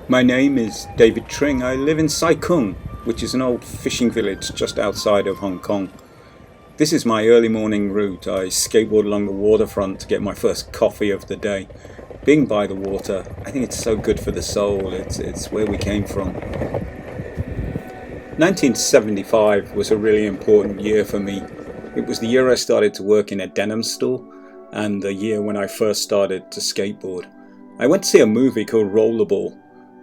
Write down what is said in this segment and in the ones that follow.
My name is David Tring. I live in Sai Kung, which is an old fishing village just outside of Hong Kong. This is my early morning route. I skateboard along the waterfront to get my first coffee of the day. Being by the water, I think it's so good for the soul. It's where we came from. 1975 was a really important year for me. It was the year I started to work in a denim store and the year when I first started to skateboard. I went to see a movie called Rollerball,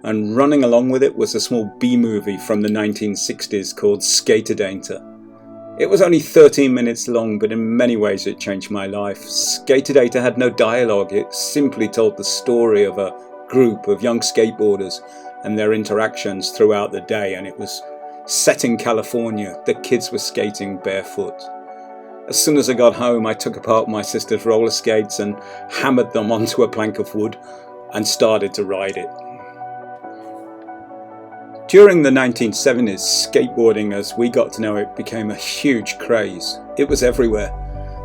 and running along with it was a small B-movie from the 1960s called Skateboarding. It was only 13 minutes long, but in many ways it changed my life. Skateboarding had no dialogue. It simply told the story of a group of young skateboarders and their interactions throughout the day, and it was set in California. The kids were skating barefoot. As soon as I got home, I took apart my sister's roller skates and hammered them onto a plank of wood and started to ride it. During the 1970s, skateboarding, as we got to know it, became a huge craze. It was everywhere.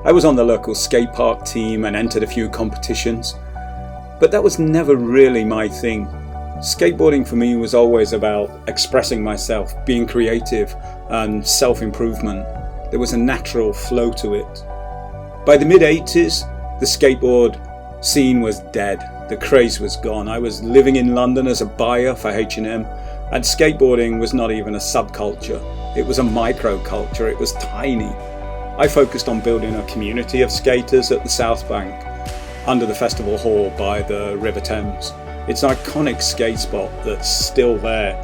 I was on the local skate park team and entered a few competitions, but that was never really my thing. Skateboarding for me was always about expressing myself, being creative and self-improvement. There was a natural flow to it. By the mid-80s, the skateboard scene was dead. The craze was gone. I was living in London as a buyer for H&M, and skateboarding was not even a subculture. It was a microculture. It was tiny. I focused on building a community of skaters at the South Bank, under the festival hall by the River Thames. It's an iconic skate spot that's still there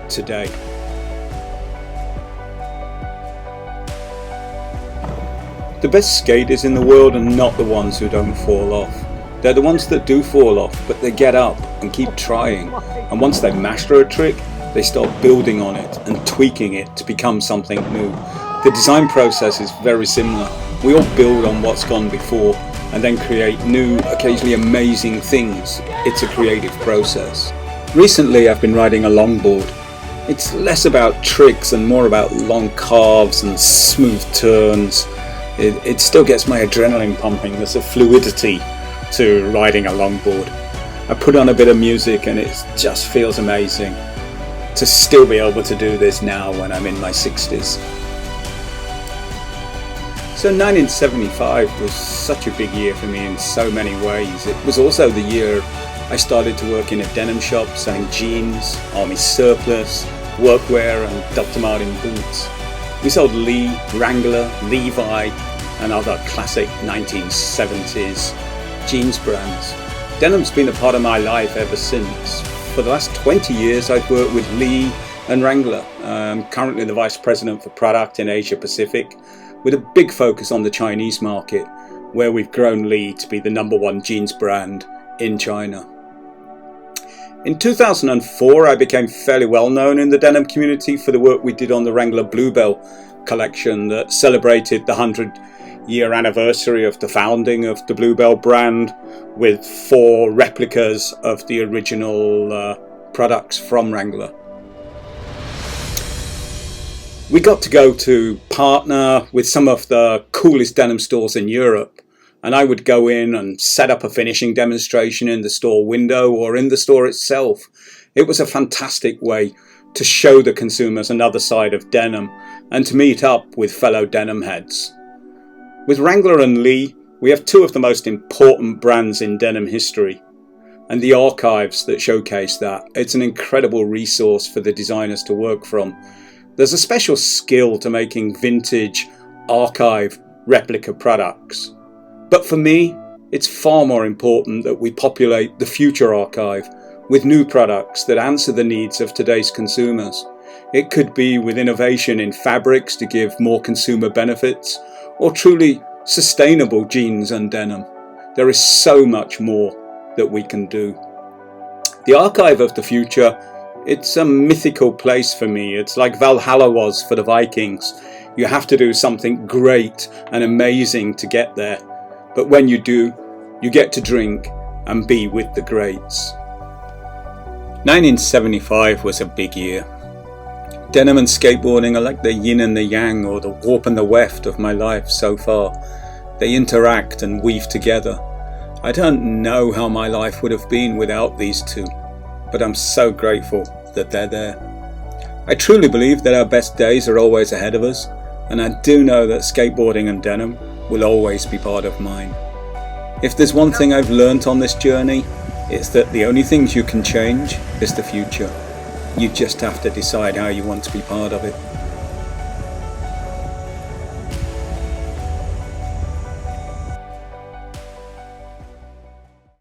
today. The best skaters in the world are not the ones who don't fall off. They're the ones that do fall off, but they get up and keep trying. And once they master a trick, they start building on it and tweaking it to become something new. The design process is very similar. We all build on what's gone before and then create new, occasionally amazing things. It's a creative process. Recently I've been riding a longboard. It's less about tricks and more about long carves and smooth turns. It still gets my adrenaline pumping. There's a fluidity to riding a longboard. I put on a bit of music and it just feels amazing to still be able to do this now when I'm in my 60s. So 1975 was such a big year for me in so many ways. It was also the year I started to work in a denim shop selling jeans, army surplus, workwear and Dr. Martin boots. We sold Lee, Wrangler, Levi and other classic 1970s jeans brands. Denim's been a part of my life ever since. For the last 20 years I've worked with Lee and Wrangler. I'm currently the Vice President for Product in Asia Pacific, with a big focus on the Chinese market, where we've grown Lee to be the #1 jeans brand in China. In 2004 I became fairly well known in the denim community for the work we did on the Wrangler Bluebell collection that celebrated the 100-year anniversary of the founding of the Bluebell brand, with 4 replicas of the original products from Wrangler. We got to go to partner with some of the coolest denim stores in Europe, and I would go in and set up a finishing demonstration in the store window or in the store itself. It was a fantastic way to show the consumers another side of denim and to meet up with fellow denim heads. With Wrangler and Lee, we have 2 of the most important brands in denim history, and the archives that showcase that. It's an incredible resource for the designers to work from. There's a special skill to making vintage, archive, replica products. But for me, it's far more important that we populate the future archive with new products that answer the needs of today's consumers. It could be with innovation in fabrics to give more consumer benefits, or truly sustainable jeans and denim. There is so much more that we can do. The archive of the future, it's a mythical place for me. It's like Valhalla was for the Vikings. You have to do something great and amazing to get there. But when you do, you get to drink and be with the greats. 1975 was a big year. Denim and skateboarding are like the yin and the yang, or the warp and the weft of my life so far. They interact and weave together. I don't know how my life would have been without these two. but I'm so grateful that they're there. I truly believe that our best days are always ahead of us, and I do know that skateboarding and denim will always be part of mine. If there's one thing I've learnt on this journey, it's that the only things you can change is the future. You just have to decide how you want to be part of it.